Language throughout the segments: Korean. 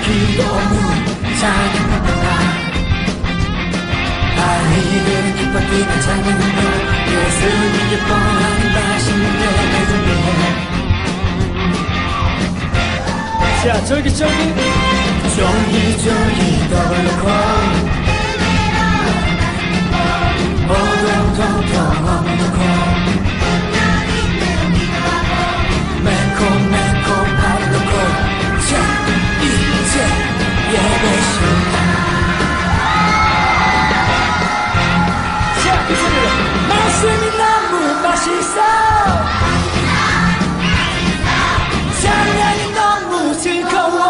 기도 무장의 평화가 아이들은 기뻐 뛰는 찬양으로 예수님 기뻐하는 맛있는 예배 준비해. 자, 쫄깃쫄깃 쫄깃쫄깃 더블로콘 오동동동 어머니콘 매콤매콤 바로놓고 자 이제 예배 시간. 자 이제 말씀이 너무 맛있어 찬양이 너무 즐거워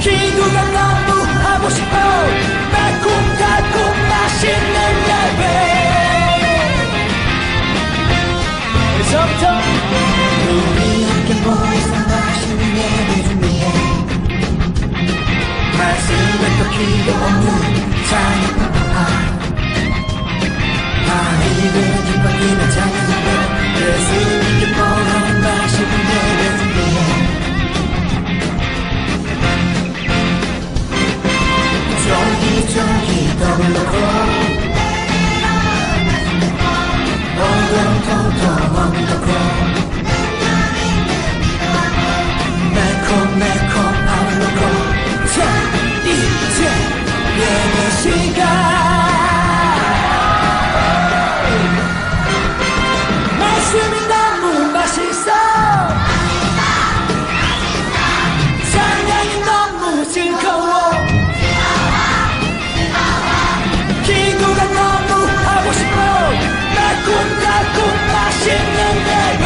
기도가 너무 하고 싶어 매콤달콤 맛있는 예배. 그래서부터 우리 함께 모여서 맛있는 예배 준비해. 말씀에 또 기도 없는 찬양 파파파 아이들은 기뻐 뛰는 찬양 준비 예수님 기뻐하는 맛있는 예배 준비해. 쫄깃쫄깃 더블로콘 오동통통 어미도콘 매콤매콤 바로놓고 자 이제 예배 시간. 말씀이 너무 맛있어 찬양이 너무 즐거워 기도가 너무 하고 싶어 매콤달콤 맛있는 예배.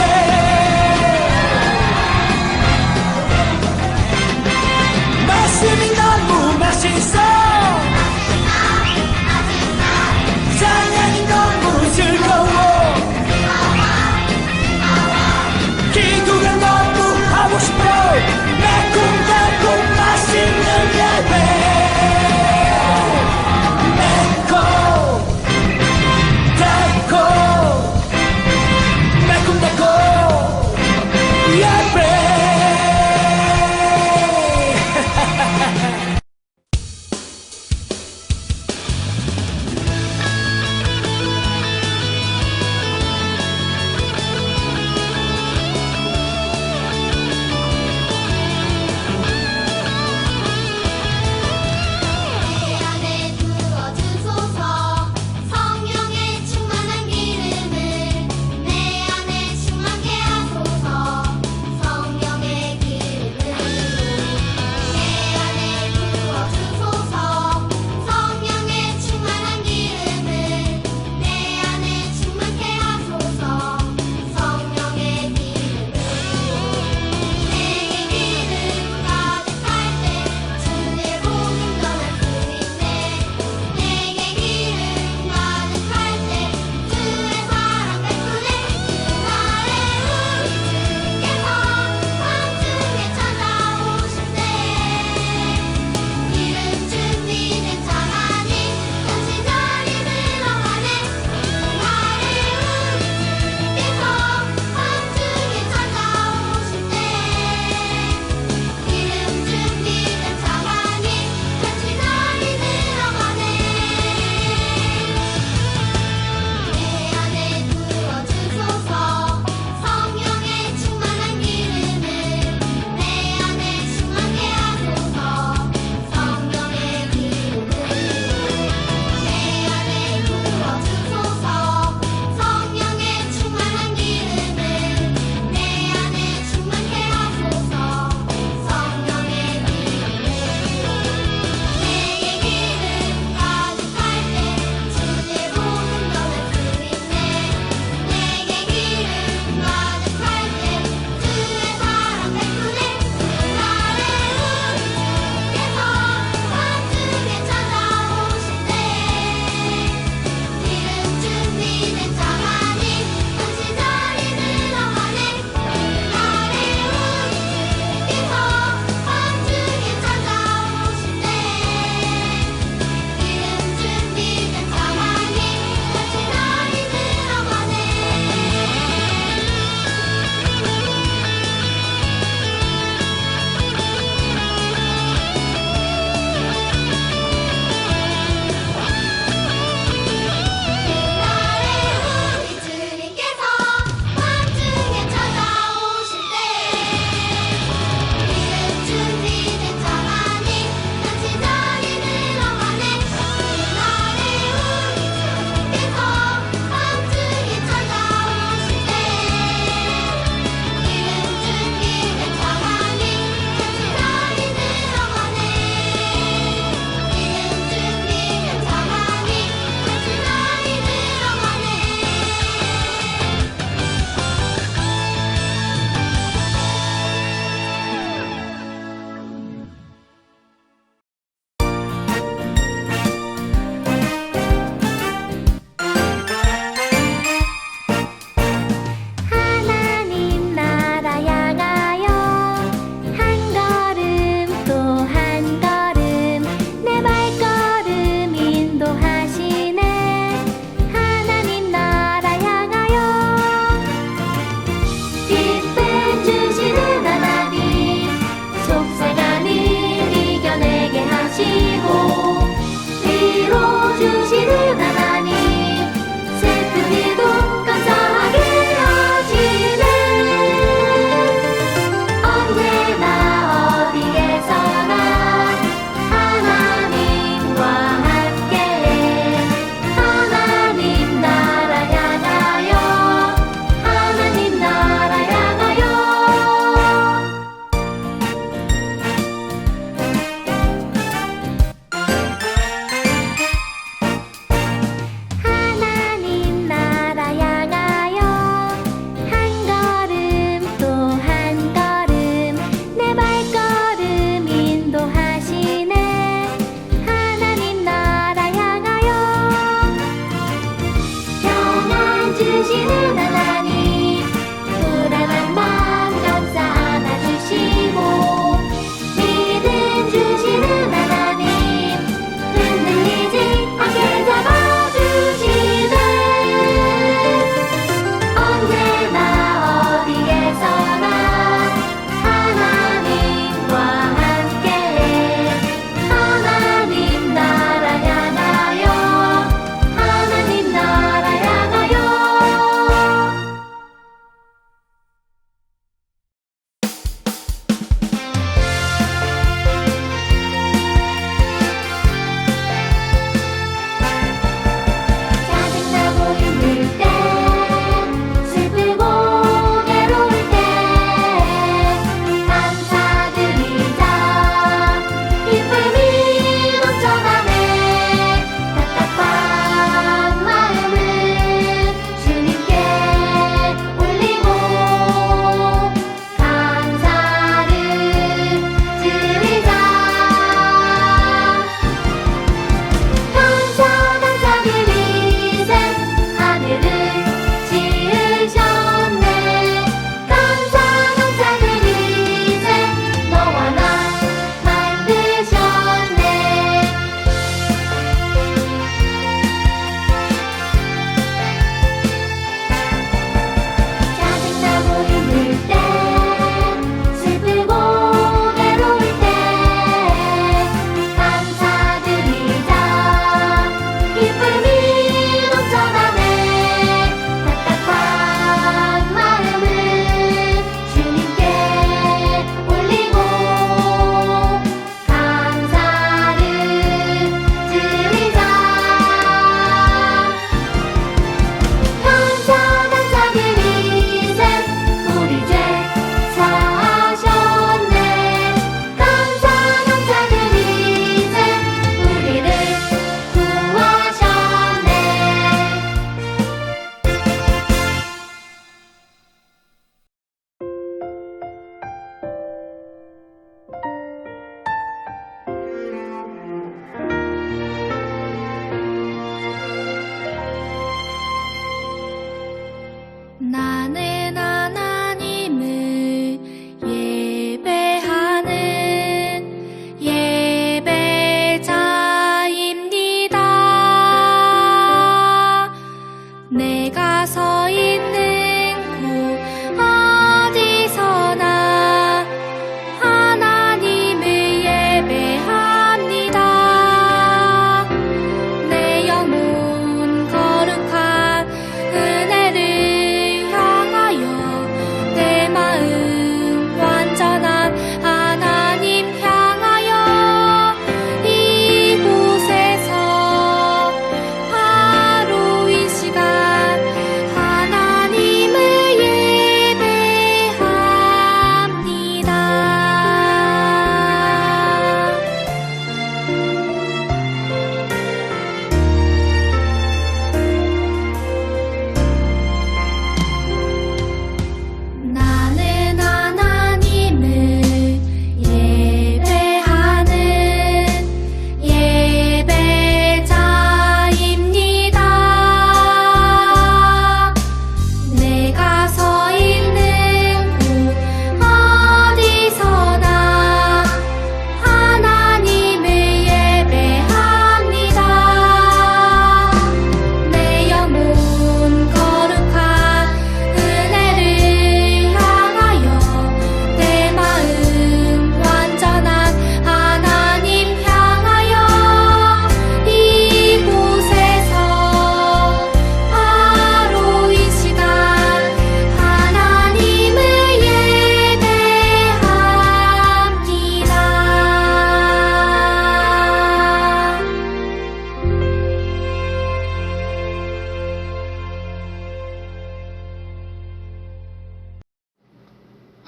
말씀이 너무 맛있어 찬양이 너무 즐거워 기도가 너무 하고 싶어 매콤달콤 맛있는 예배. 성령의 충만한 기름을 내 안에 충만케 하소서.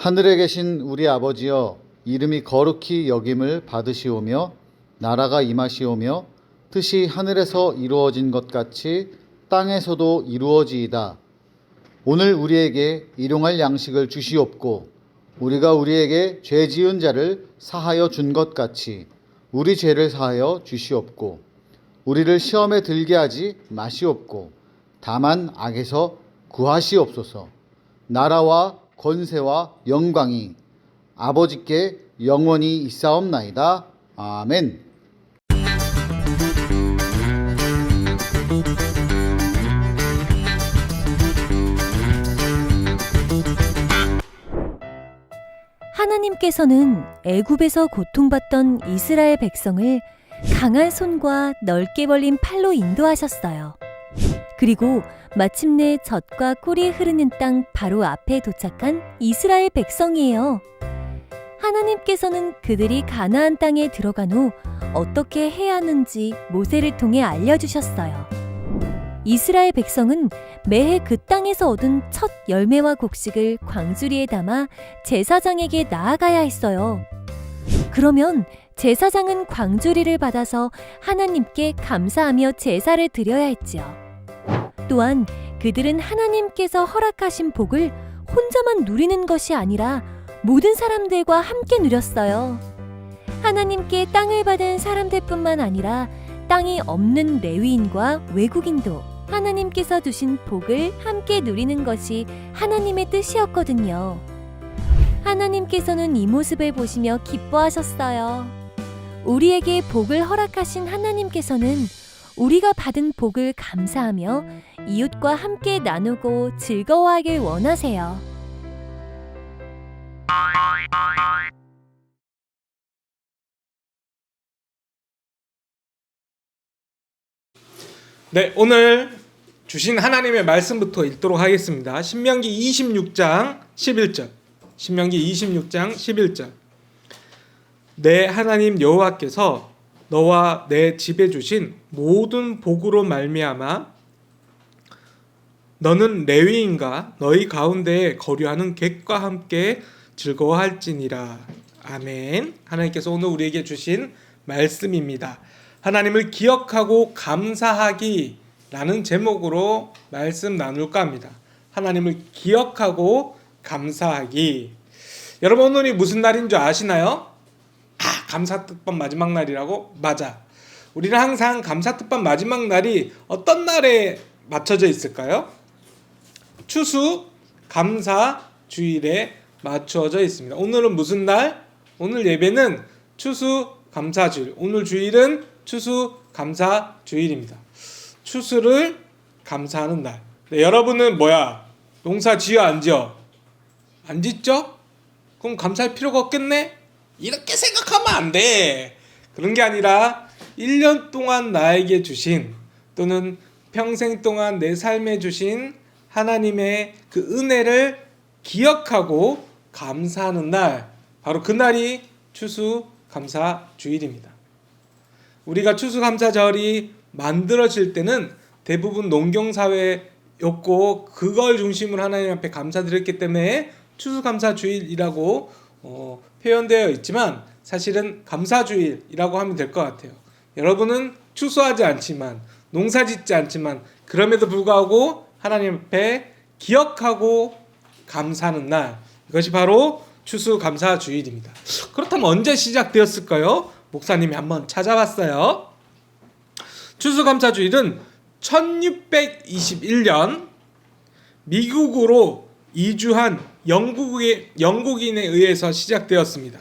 하늘에 계신 우리 아버지여, 이름이 거룩히 여김을 받으시오며 나라가 임하시오며 뜻이 하늘에서 이루어진 것 같이 땅에서도 이루어지이다. 오늘 우리에게 일용할 양식을 주시옵고 우리가 우리에게 죄 지은 자를 사하여 준 것 같이 우리 죄를 사하여 주시옵고 우리를 시험에 들게 하지 마시옵고 다만 악에서 구하시옵소서. 나라와 권세와 영광이 아버지께 영원히 있사옵나이다. 아멘. 하나님께서는 애굽에서 고통받던 이스라엘 백성을 강한 손과 넓게 벌린 팔로 인도하셨어요. 그리고 마침내 젖과 꿀이 흐르는 땅 바로 앞에 도착한 이스라엘 백성이에요. 하나님께서는 그들이 가나안 땅에 들어간 후 어떻게 해야 하는지 모세를 통해 알려주셨어요. 이스라엘 백성은 매해 그 땅에서 얻은 첫 열매와 곡식을 광주리에 담아 제사장에게 나아가야 했어요. 그러면 제사장은 광주리를 받아서 하나님께 감사하며 제사를 드려야 했지요. 또한 그들은 하나님께서 허락하신 복을 혼자만 누리는 것이 아니라 모든 사람들과 함께 누렸어요. 하나님께 땅을 받은 사람들뿐만 아니라 땅이 없는 레위인과 외국인도 하나님께서 주신 복을 함께 누리는 것이 하나님의 뜻이었거든요. 하나님께서는 이 모습을 보시며 기뻐하셨어요. 우리에게 복을 허락하신 하나님께서는 우리가 받은 복을 감사하며 이웃과 함께 나누고 즐거워하길 원하세요. 네, 오늘 주신 하나님의 말씀부터 읽도록 하겠습니다. 신명기 26장 11절. 신명기 26장 11절. 내 하나님 여호와께서 너와 내 집에 주신 모든 복으로 말미암아 너는 레위인과 너희 가운데에 거류하는 객과 함께 즐거워할지니라. 아멘. 하나님께서 오늘 우리에게 주신 말씀입니다. 하나님을 기억하고 감사하기 라는 제목으로 말씀 나눌까 합니다. 하나님을 기억하고 감사하기. 여러분, 오늘이 무슨 날인 줄 아시나요? 감사특반 마지막 날이라고? 맞아. 우리는 항상 감사특반 마지막 날이 어떤 날에 맞춰져 있을까요? 추수 감사 주일에 맞춰져 있습니다. 오늘은 무슨 날? 오늘 예배는 추수 감사 주일. 오늘 주일은 추수 감사 주일입니다. 추수를 감사하는 날. 네, 여러분은 농사 지어 안 지어? 안 짓죠? 그럼 감사할 필요가 없겠네? 이렇게 생각하면 안 돼. 그런 게 아니라 1년 동안 나에게 주신 또는 평생 동안 내 삶에 주신 하나님의 그 은혜를 기억하고 감사하는 날, 바로 그날이 추수감사 주일입니다. 우리가 추수감사절이 만들어질 때는 대부분 농경사회였고 그걸 중심으로 하나님 앞에 감사드렸기 때문에 추수감사 주일이라고 표현되어 있지만 사실은 감사주일이라고 하면 될 것 같아요. 여러분은 추수하지 않지만 농사짓지 않지만 그럼에도 불구하고 하나님 앞에 기억하고 감사하는 날, 이것이 바로 추수감사주일입니다. 그렇다면 언제 시작되었을까요? 목사님이 한번 찾아봤어요. 추수감사주일은 1621년 미국으로 이주한 영국인에 의해서 시작되었습니다.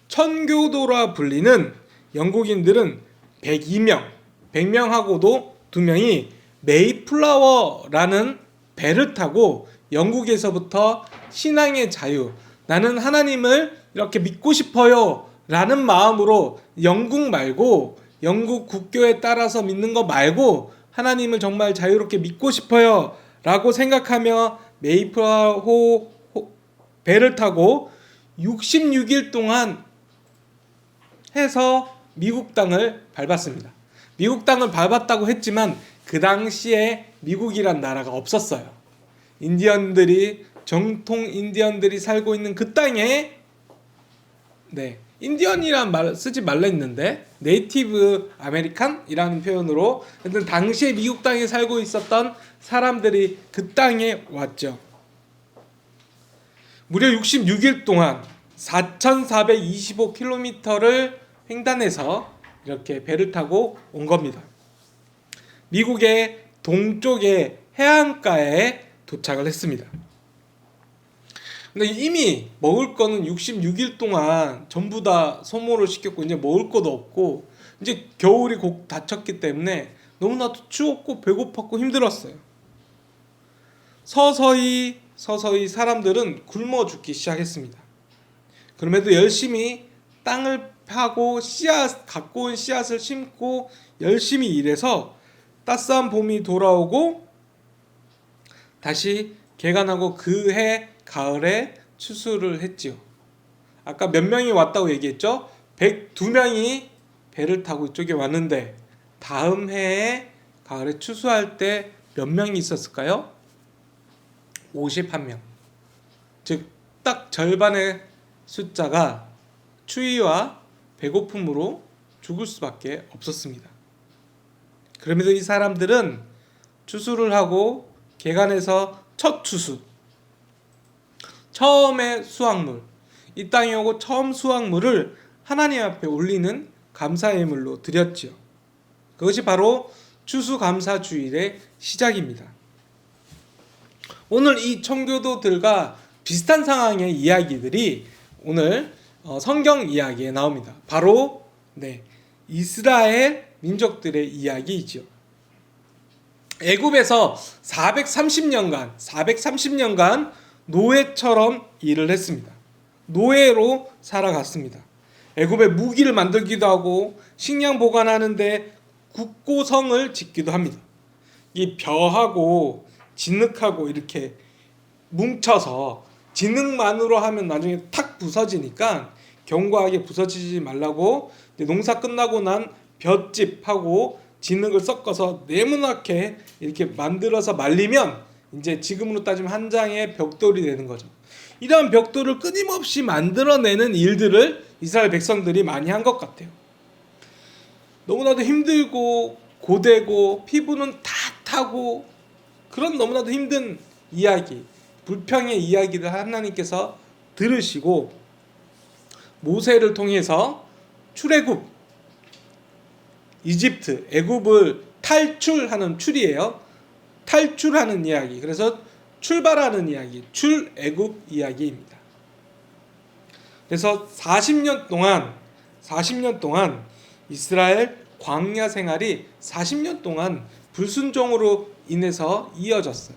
천교도라 불리는 영국인들은 102명, 100명하고도 2명이 메이플라워라는 배를 타고 영국에서부터 신앙의 자유, 나는 하나님을 이렇게 믿고 싶어요 라는 마음으로 영국 말고 영국 국교에 따라서 믿는 거 말고 하나님을 정말 자유롭게 믿고 싶어요 라고 생각하며 메이플라워 배를 타고 66일 동안 해서 미국 땅을 밟았습니다. 미국 땅을 밟았다고 했지만 그 당시에 미국이란 나라가 없었어요. 인디언들이 정통 인디언들이 살고 있는 그 땅에 인디언이란 말 쓰지 말라 했는데 네이티브 아메리칸이라는 표현으로 하여튼 당시에 미국 땅에 살고 있었던 사람들이 그 땅에 왔죠. 무려 66일 동안 4,425km를 횡단해서 이렇게 배를 타고 온 겁니다. 미국의 동쪽의 해안가에 도착을 했습니다. 근데 이미 먹을 거는 66일 동안 전부 다 소모를 시켰고 이제 먹을 것도 없고 이제 겨울이 곧 닥쳤기 때문에 너무나도 추웠고 배고팠고 힘들었어요. 서서히 사람들은 굶어 죽기 시작했습니다. 그럼에도 열심히 땅을 파고 갖고 온 씨앗을 심고 열심히 일해서 따스한 봄이 돌아오고 다시 개간하고 그해 가을에 추수를 했지요. 아까 몇 명이 왔다고 얘기했죠? 102명이 배를 타고 이쪽에 왔는데 다음 해에 가을에 추수할 때 몇 명이 있었을까요? 51명. 즉 딱 절반의 숫자가 추위와 배고픔으로 죽을 수밖에 없었습니다. 그럼에도 이 사람들은 추수를 하고 개간해서 첫 추수, 처음의 수확물, 이 땅에 오고 처음 수확물을 하나님 앞에 올리는 감사 예물로 드렸지요. 그것이 바로 추수감사주일의 시작입니다. 오늘 이 청교도들과 비슷한 상황의 이야기들이 오늘 성경 이야기에 나옵니다. 바로 이스라엘 민족들의 이야기이죠. 애굽에서 430년간 노예처럼 일을 했습니다. 노예로 살아갔습니다. 애굽에 무기를 만들기도 하고 식량 보관하는데 국고성을 짓기도 합니다. 이 벼하고 진흙하고 이렇게 뭉쳐서 진흙만으로 하면 나중에 탁 부서지니까 견고하게 부서지지 말라고 농사 끝나고 난 볏짚하고 진흙을 섞어서 네모나게 이렇게 만들어서 말리면 이제 지금으로 따지면 한 장의 벽돌이 되는 거죠. 이러한 벽돌을 끊임없이 만들어내는 일들을 이스라엘 백성들이 많이 한 것 같아요. 너무나도 힘들고 고되고 피부는 다 타고 그런 너무나도 힘든 이야기, 불평의 이야기를 하나님께서 들으시고 모세를 통해서 출애굽, 이집트, 애굽을 탈출하는 출이에요. 탈출하는 이야기. 그래서 출발하는 이야기, 출애굽 이야기입니다. 그래서 40년 동안 이스라엘 광야 생활이 40년 동안 불순종으로 인해서 이어졌어요.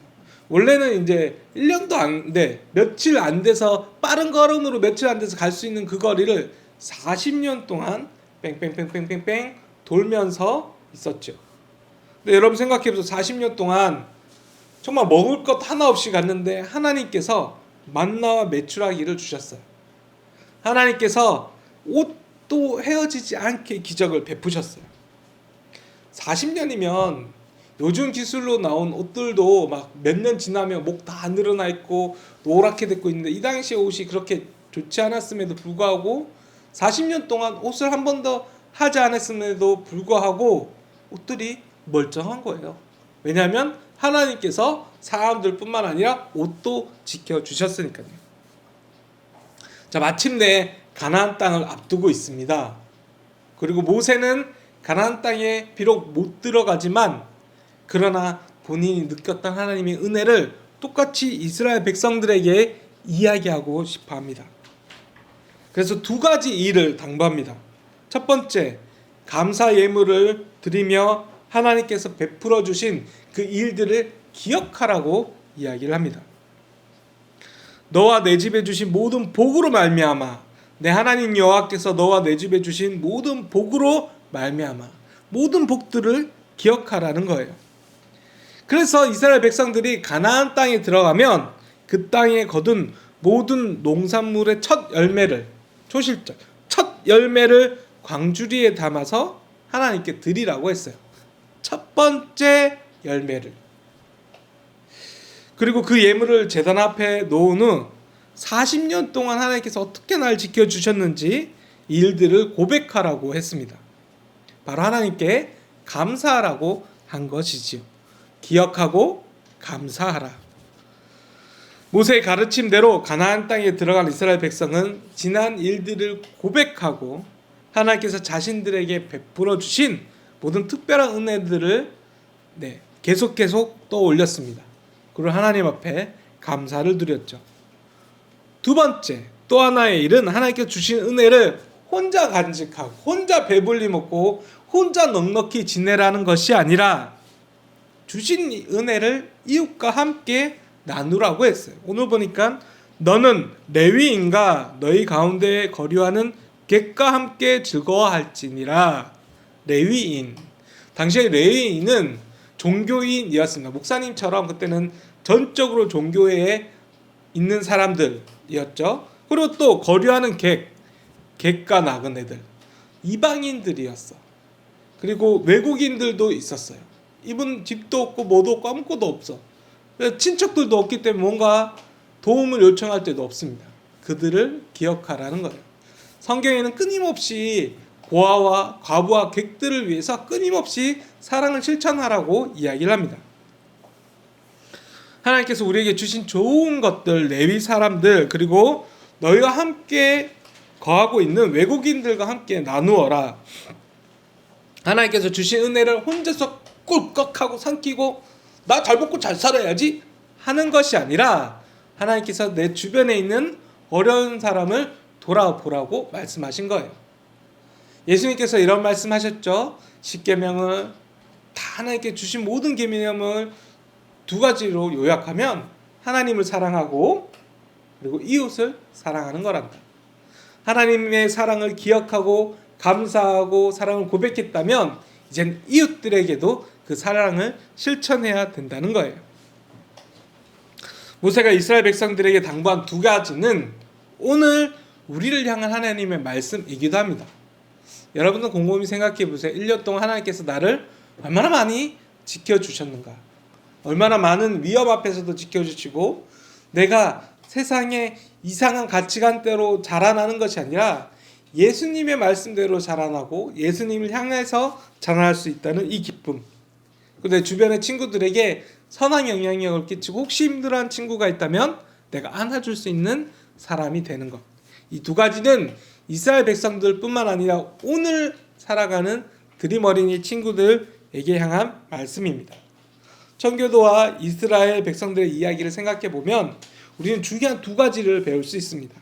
원래는 이제 1년도 안 돼, 며칠 안 돼서 빠른 걸음으로 며칠 안 돼서 갈 수 있는 그 거리를 40년 동안 뺑뺑뺑뺑뺑뺑 돌면서 있었죠. 근데 여러분 생각해보세요. 40년 동안 정말 먹을 것 하나 없이 갔는데 하나님께서 만나와 메추라기를 주셨어요. 하나님께서 옷도 헤어지지 않게 기적을 베푸셨어요. 40년이면 요즘 기술로 나온 옷들도 막 몇 년 지나면 목 다 늘어나 있고 노랗게 됐고 있는데 이 당시에 옷이 그렇게 좋지 않았음에도 불구하고 40년 동안 옷을 한 번도 하지 않았음에도 불구하고 옷들이 멀쩡한 거예요. 왜냐하면 하나님께서 사람들뿐만 아니라 옷도 지켜주셨으니까요. 자, 마침내 가나안 땅을 앞두고 있습니다. 그리고 모세는 가나안 땅에 비록 못 들어가지만 그러나 본인이 느꼈던 하나님의 은혜를 똑같이 이스라엘 백성들에게 이야기하고 싶어 합니다. 그래서 두 가지 일을 당부합니다. 첫 번째, 감사 예물을 드리며 하나님께서 베풀어 주신 그 일들을 기억하라고 이야기를 합니다. 너와 내 집에 주신 모든 복으로 말미암아 내 하나님 여호와께서 너와 내 집에 주신 모든 복으로 말미암아 모든 복들을 기억하라는 거예요. 그래서 이스라엘 백성들이 가나안 땅에 들어가면 그 땅에 거둔 모든 농산물의 첫 열매를 초실적 첫 열매를 광주리에 담아서 하나님께 드리라고 했어요. 첫 번째 열매를. 그리고 그 예물을 제단 앞에 놓은 후 40년 동안 하나님께서 어떻게 날 지켜주셨는지 이 일들을 고백하라고 했습니다. 바로 하나님께 감사하라고 한 것이지요. 기억하고 감사하라. 모세의 가르침대로 가나안 땅에 들어간 이스라엘 백성은 지난 일들을 고백하고 하나님께서 자신들에게 베풀어 주신 모든 특별한 은혜들을 계속 떠올렸습니다. 그리고 하나님 앞에 감사를 드렸죠. 두 번째, 또 하나의 일은 하나님께서 주신 은혜를 혼자 간직하고 혼자 배불리 먹고 혼자 넉넉히 지내라는 것이 아니라 주신 은혜를 이웃과 함께 나누라고 했어요. 오늘 보니까 너는 레위인과 너희 가운데 거류하는 객과 함께 즐거워할지니라. 레위인, 당시에 레위인은 종교인이었습니다. 목사님처럼 그때는 전적으로 종교에 있는 사람들이었죠. 그리고 또 거류하는 객과 나그네들, 이방인들이었어. 그리고 외국인들도 있었어요. 이분 집도 없고 뭐도 없고 아무것도 없어. 친척들도 없기 때문에 뭔가 도움을 요청할 때도 없습니다. 그들을 기억하라는 거예요. 성경에는 끊임없이 고아와 과부와 객들을 위해서 끊임없이 사랑을 실천하라고 이야기를 합니다. 하나님께서 우리에게 주신 좋은 것들, 레위 사람들, 그리고 너희와 함께 거하고 있는 외국인들과 함께 나누어라. 하나님께서 주신 은혜를 혼자서 꿀꺽하고 삼키고 나 잘 먹고 잘 살아야지 하는 것이 아니라 하나님께서 내 주변에 있는 어려운 사람을 돌아보라고 말씀하신 거예요. 예수님께서 이런 말씀하셨죠. 10계명을 다 하나님께 주신 모든 계명을 두 가지로 요약하면 하나님을 사랑하고 그리고 이웃을 사랑하는 거란다. 하나님의 사랑을 기억하고 감사하고 사랑을 고백했다면 이젠 이웃들에게도 그 사랑을 실천해야 된다는 거예요. 모세가 이스라엘 백성들에게 당부한 두 가지는 오늘 우리를 향한 하나님의 말씀이기도 합니다. 여러분도 곰곰이 생각해 보세요. 1년 동안 하나님께서 나를 얼마나 많이 지켜주셨는가. 얼마나 많은 위험 앞에서도 지켜주시고 내가 세상의 이상한 가치관대로 자라나는 것이 아니라 예수님의 말씀대로 자라나고 예수님을 향해서 자라날 수 있다는 이 기쁨. 내 주변의 친구들에게 선한 영향력을 끼치고 혹시 힘들어하는 친구가 있다면 내가 안아줄 수 있는 사람이 되는 것. 이 두 가지는 이스라엘 백성들뿐만 아니라 오늘 살아가는 드림 어린이 친구들에게 향한 말씀입니다. 청교도와 이스라엘 백성들의 이야기를 생각해 보면 우리는 중요한 두 가지를 배울 수 있습니다.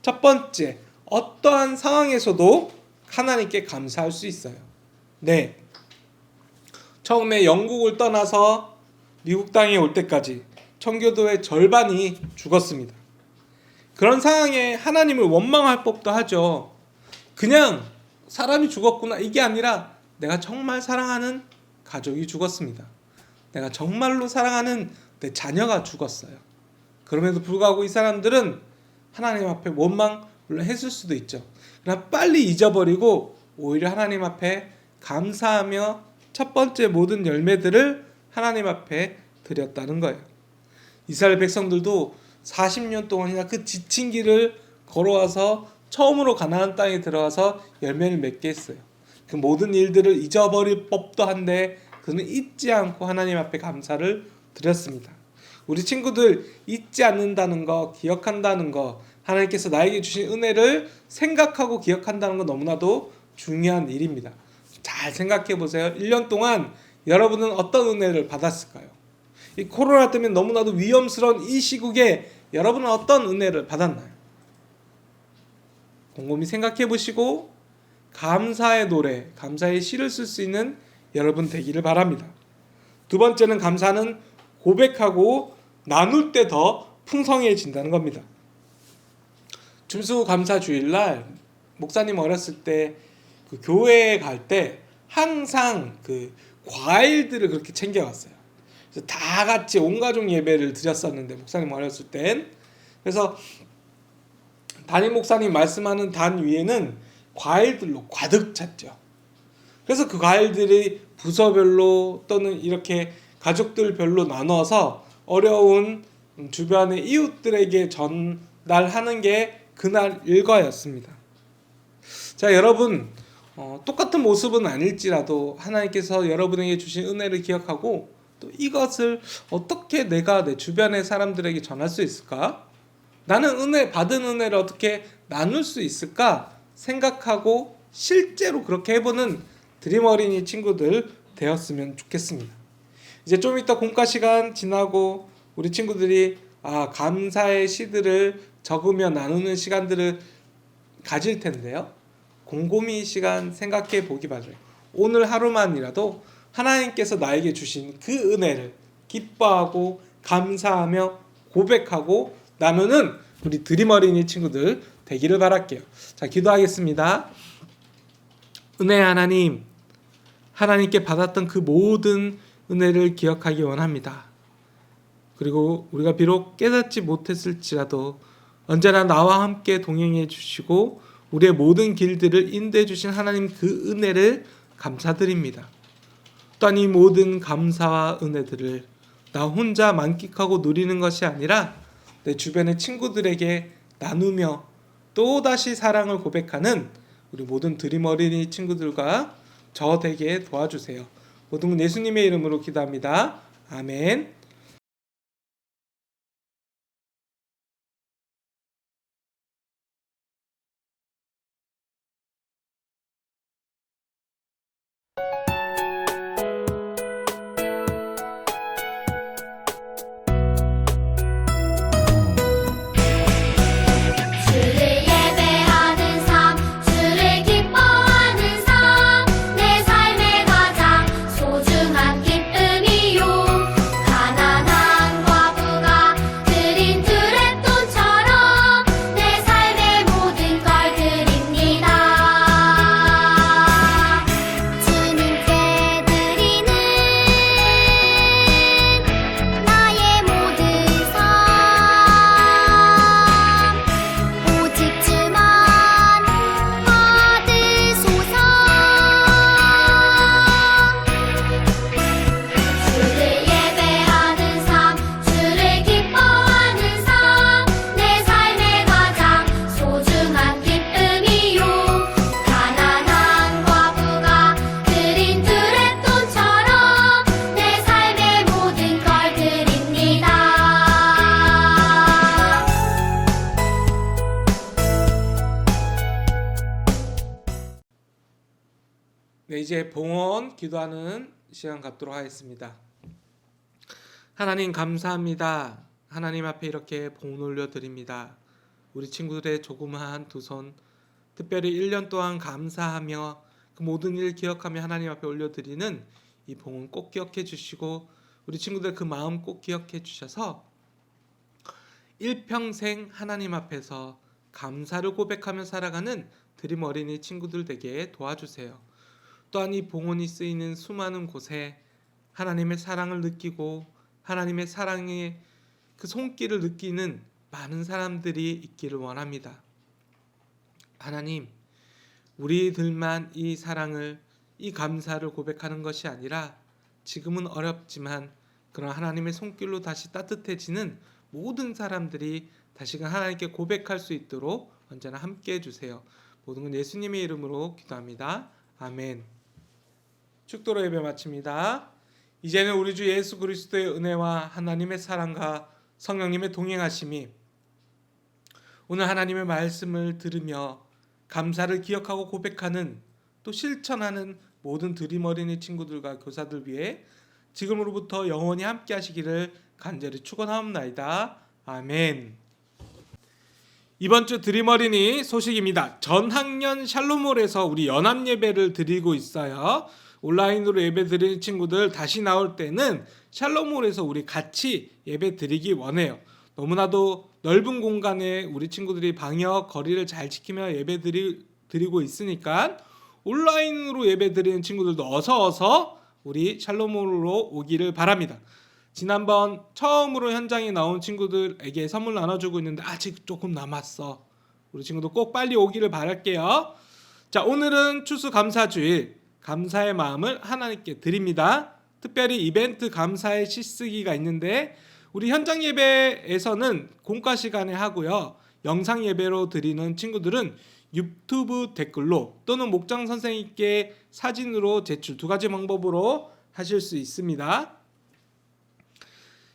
첫 번째, 어떠한 상황에서도 하나님께 감사할 수 있어요. 처음에 영국을 떠나서 미국 땅에 올 때까지 청교도의 절반이 죽었습니다. 그런 상황에 하나님을 원망할 법도 하죠. 그냥 사람이 죽었구나 이게 아니라 내가 정말 사랑하는 가족이 죽었습니다. 내가 정말로 사랑하는 내 자녀가 죽었어요. 그럼에도 불구하고 이 사람들은 하나님 앞에 원망을 했을 수도 있죠. 그러나 빨리 잊어버리고 오히려 하나님 앞에 감사하며 첫 번째 모든 열매들을 하나님 앞에 드렸다는 거예요. 이스라엘 백성들도 40년 동안이나 그 지친 길을 걸어와서 처음으로 가나안 땅에 들어가서 열매를 맺게 했어요. 그 모든 일들을 잊어버릴 법도 한데 그는 잊지 않고 하나님 앞에 감사를 드렸습니다. 우리 친구들 잊지 않는다는 거, 기억한다는 거, 하나님께서 나에게 주신 은혜를 생각하고 기억한다는 건 너무나도 중요한 일입니다. 잘 생각해 보세요. 1년 동안 여러분은 어떤 은혜를 받았을까요? 이 코로나 때문에 너무나도 위험스러운 이 시국에 여러분은 어떤 은혜를 받았나요? 곰곰이 생각해 보시고 감사의 노래, 감사의 시를 쓸 수 있는 여러분 되기를 바랍니다. 두 번째는 감사는 고백하고 나눌 때 더 풍성해진다는 겁니다. 춤수감사 주일날 목사님 어렸을 때 그 교회에 갈 때 항상 그 과일들을 그렇게 챙겨갔어요. 그래서 다 같이 온 가족 예배를 드렸었는데 목사님 어렸을 땐 그래서 담임 목사님 말씀하는 단 위에는 과일들로 가득 찼죠. 그래서 그 과일들이 부서별로 또는 이렇게 가족들별로 나눠서 어려운 주변의 이웃들에게 전달하는 게 그날 일과였습니다. 자, 여러분, 똑같은 모습은 아닐지라도 하나님께서 여러분에게 주신 은혜를 기억하고 또 이것을 어떻게 내가 내 주변의 사람들에게 전할 수 있을까? 나는 받은 은혜를 어떻게 나눌 수 있을까? 생각하고 실제로 그렇게 해보는 드림 어린이 친구들 되었으면 좋겠습니다. 이제 좀 이따 공과 시간 지나고 우리 친구들이 감사의 시들을 적으며 나누는 시간들을 가질 텐데요. 곰곰이 시간 생각해 보기 바라요. 오늘 하루만이라도 하나님께서 나에게 주신 그 은혜를 기뻐하고 감사하며 고백하고 나누는 우리 드림 어린이 친구들 되기를 바랄게요. 자, 기도하겠습니다. 은혜 하나님, 하나님께 받았던 그 모든 은혜를 기억하기 원합니다. 그리고 우리가 비록 깨닫지 못했을지라도 언제나 나와 함께 동행해 주시고 우리의 모든 길들을 인도해 주신 하나님 그 은혜를 감사드립니다. 또한 이 모든 감사와 은혜들을 나 혼자 만끽하고 누리는 것이 아니라 내 주변의 친구들에게 나누며 또다시 사랑을 고백하는 우리 모든 드림 어린이 친구들과 저 되게 도와주세요. 모든 건 예수님의 이름으로 기도합니다. 아멘. 주를 예배하는 삶, 주를 기뻐하는 삶, 내 삶의 가장 소중한 기쁨이요. 가난한 과부가 드린 드랩돈처럼 내 삶의 모든 걸 드립니다. 주님께 드리는 나의 모든 삶, 오직 주만 받으소서. 주를 예배하는 삶, 주를 기뻐하는 삶, 내 삶의 가장 소중한 기쁨이요. 가난한 과부가 드린 드랩돈처럼 내 삶의 모든 걸 드립니다. 네, 이제 봉헌 기도하는 시간 갖도록 하겠습니다. 하나님 감사합니다. 하나님 앞에 이렇게 봉헌 올려드립니다. 우리 친구들의 조그마한 두 손, 특별히 1년 동안 감사하며 그 모든 일 기억하며 하나님 앞에 올려드리는 이 봉헌 꼭 기억해 주시고 우리 친구들 그 마음 꼭 기억해 주셔서 일평생 하나님 앞에서 감사를 고백하며 살아가는 드림 어린이 친구들 되게 도와주세요. 또한 이 봉헌이 쓰이는 수많은 곳에 하나님의 사랑을 느끼고 하나님의 사랑의 그 손길을 느끼는 많은 사람들이 있기를 원합니다. 하나님, 우리들만 이 사랑을, 이 감사를 고백하는 것이 아니라 지금은 어렵지만 그런 하나님의 손길로 다시 따뜻해지는 모든 사람들이 다시금 하나님께 고백할 수 있도록 언제나 함께 해주세요. 모든 건 예수님의 이름으로 기도합니다. 아멘. 축도로 예배 마칩니다. 이제는 우리 주 예수 그리스도의 은혜와 하나님의 사랑과 성령님의 동행하심이 오늘 하나님의 말씀을 들으며 감사를 기억하고 고백하는 또 실천하는 모든 드림 어린이 친구들과 교사들 위해 지금으로부터 영원히 함께 하시기를 간절히 축원하옵나이다. 아멘. 이번 주 드림 어린이 소식입니다. 전학년 샬롬홀에서 우리 연합 예배를 드리고 있어요. 온라인으로 예배 드리는 친구들 다시 나올 때는 샬롬홀에서 우리 같이 예배 드리기 원해요. 너무나도 넓은 공간에 우리 친구들이 방역 거리를 잘 지키며 예배 드리고 있으니까 온라인으로 예배 드리는 친구들도 어서 우리 샬롬홀로 오기를 바랍니다. 지난번 처음으로 현장에 나온 친구들에게 선물 나눠주고 있는데 아직 조금 남았어. 우리 친구들 꼭 빨리 오기를 바랄게요. 자, 오늘은 추수감사주일, 감사의 마음을 하나님께 드립니다. 특별히 이벤트 감사의 시쓰기가 있는데 우리 현장 예배에서는 공과 시간에 하고요. 영상 예배로 드리는 친구들은 유튜브 댓글로 또는 목장 선생님께 사진으로 제출, 두 가지 방법으로 하실 수 있습니다.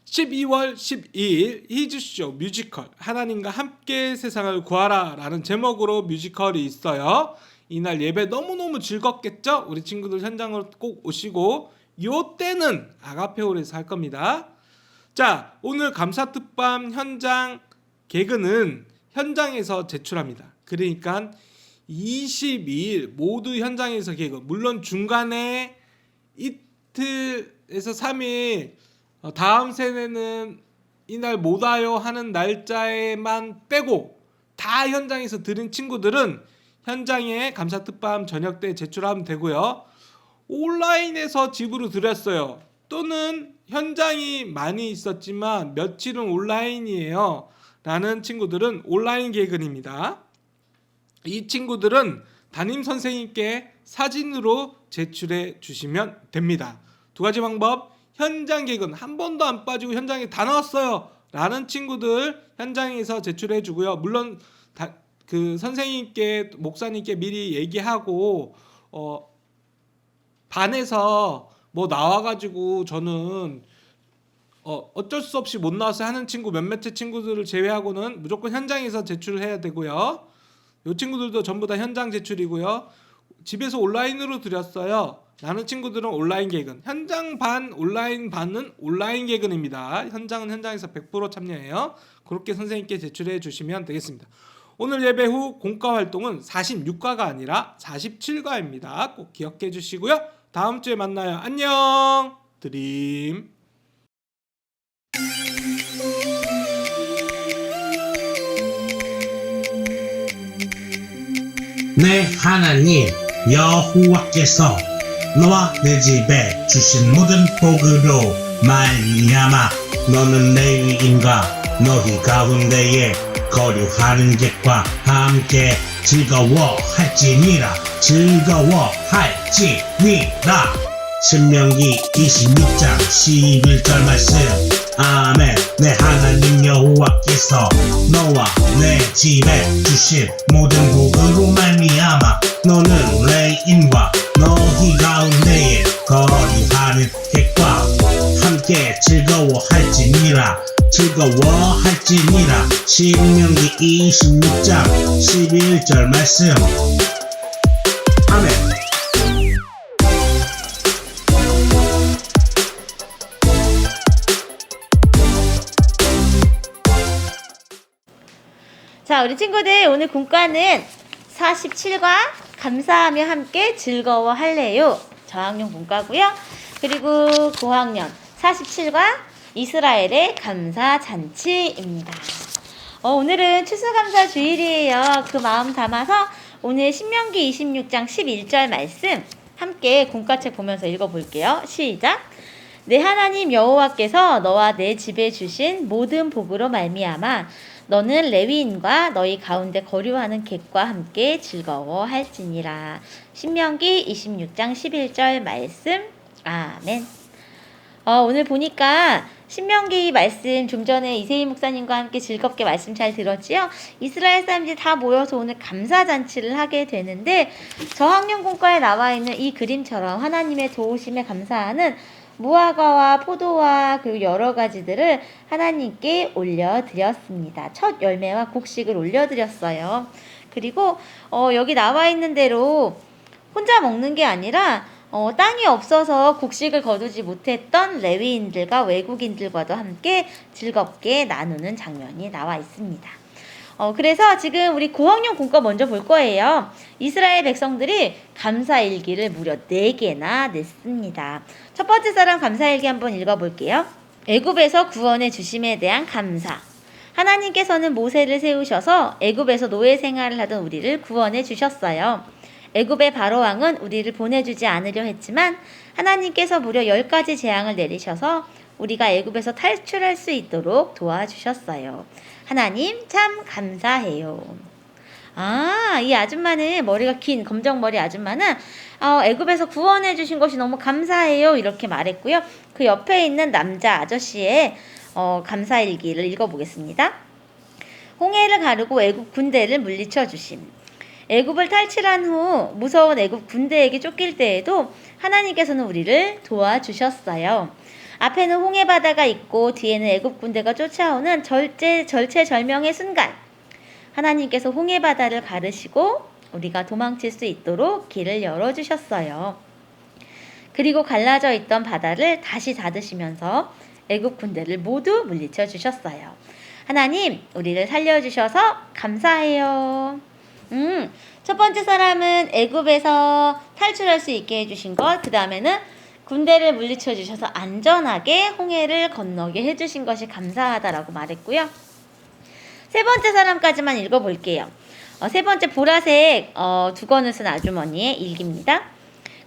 12월 12일 히즈쇼 뮤지컬 하나님과 함께 세상을 구하라 라는 제목으로 뮤지컬이 있어요. 이날 예배 너무너무 즐겁겠죠? 우리 친구들 현장으로 꼭 오시고 요 때는 아가페홀에서 할 겁니다. 자, 오늘 감사특밤 현장 개근은 현장에서 제출합니다. 그러니까 22일 모두 현장에서 개근. 물론 중간에 이틀에서 3일 다음 세대는 이날 못 와요 하는 날짜에만 빼고 다 현장에서 들은 친구들은 현장에 감사특밤 저녁 때 제출하면 되고요. 온라인에서 집으로 드렸어요. 또는 현장이 많이 있었지만 며칠은 온라인이에요 라는 친구들은 온라인 개근입니다. 이 친구들은 담임 선생님께 사진으로 제출해 주시면 됩니다. 두 가지 방법. 현장 개근 한 번도 안 빠지고 현장에 다 나왔어요 라는 친구들 현장에서 제출해 주고요. 물론 그 선생님께 목사님께 미리 얘기하고 반에서 뭐 나와가지고 저는 어쩔 수 없이 못 나와서 하는 친구 몇몇의 친구들을 제외하고는 무조건 현장에서 제출해야 되고요. 이 친구들도 전부 다 현장 제출이고요. 집에서 온라인으로 드렸어요 라는 친구들은 온라인 개근. 현장 반 온라인 반은 온라인 개근입니다. 현장은 현장에서 100% 참여해요. 그렇게 선생님께 제출해 주시면 되겠습니다. 오늘 예배 후 공과 활동은 46과가 아니라 47과입니다. 꼭 기억해 주시고요. 다음 주에 만나요. 안녕. 드림. 내 하나님 여호와께서 너와 내 집에 주신 모든 복으로 말미암아 너는 레위인과 너희 가운데에 거류하는 객과 함께 즐거워할지니라. 신명기 26장 11절 말씀. 아멘. 내 하나님 여호와께서 너와 내 집에 주신 모든 복으로 말미암아 너는 레인과 너희 가운데에 거류하는 객과 함께 즐거워할지니라. 신명기 26장 11절 말씀. 아멘. 자, 우리 친구들 오늘 공과는 47과 감사하며 함께 즐거워할래요 저학년 공과고요. 그리고 고학년 47과 이스라엘의 감사잔치입니다. 오늘은 추수감사 주일이에요. 그 마음 담아서 오늘 신명기 26장 11절 말씀 함께 공과책 보면서 읽어볼게요. 시작. 내 하나님 여호와께서 너와 내 집에 주신 모든 복으로 말미암아 너는 레위인과 너희 가운데 거류하는 객과 함께 즐거워할지니라. 신명기 26장 11절 말씀. 아멘. 오늘 보니까 신명기 말씀 좀 전에 이세희 목사님과 함께 즐겁게 말씀 잘 들었지요? 이스라엘 사람들이 다 모여서 오늘 감사잔치를 하게 되는데 저학년 공과에 나와 있는 이 그림처럼 하나님의 도우심에 감사하는 무화과와 포도와 그리고 여러 가지들을 하나님께 올려드렸습니다. 첫 열매와 곡식을 올려드렸어요. 그리고 여기 나와 있는 대로 혼자 먹는 게 아니라 땅이 없어서 곡식을 거두지 못했던 레위인들과 외국인들과도 함께 즐겁게 나누는 장면이 나와 있습니다. 그래서 지금 우리 고학년 공과 먼저 볼 거예요. 이스라엘 백성들이 감사일기를 무려 4개나 냈습니다. 첫 번째 사람 감사일기 한번 읽어볼게요. 애굽에서 구원해 주심에 대한 감사. 하나님께서는 모세를 세우셔서 애굽에서 노예 생활을 하던 우리를 구원해 주셨어요. 애굽의 바로왕은 우리를 보내주지 않으려 했지만 하나님께서 무려 10가지 재앙을 내리셔서 우리가 애굽에서 탈출할 수 있도록 도와주셨어요. 하나님 참 감사해요. 이 아줌마는 머리가 긴 검정머리 아줌마는 애굽에서 구원해 주신 것이 너무 감사해요 이렇게 말했고요. 그 옆에 있는 남자 아저씨의 감사일기를 읽어보겠습니다. 홍해를 가르고 애굽 군대를 물리쳐 주심. 애굽을 탈출한 후 무서운 애굽 군대에게 쫓길 때에도 하나님께서는 우리를 도와주셨어요. 앞에는 홍해 바다가 있고 뒤에는 애굽 군대가 쫓아오는 절체절명의 순간, 하나님께서 홍해 바다를 가르시고 우리가 도망칠 수 있도록 길을 열어주셨어요. 그리고 갈라져 있던 바다를 다시 닫으시면서 애굽 군대를 모두 물리쳐 주셨어요. 하나님, 우리를 살려주셔서 감사해요. 첫 번째 사람은 애굽에서 탈출할 수 있게 해주신 것, 그 다음에는 군대를 물리쳐 주셔서 안전하게 홍해를 건너게 해주신 것이 감사하다라고 말했고요. 세 번째 사람까지만 읽어볼게요. 세 번째 보라색 두 권을 쓴 아주머니의 일기입니다.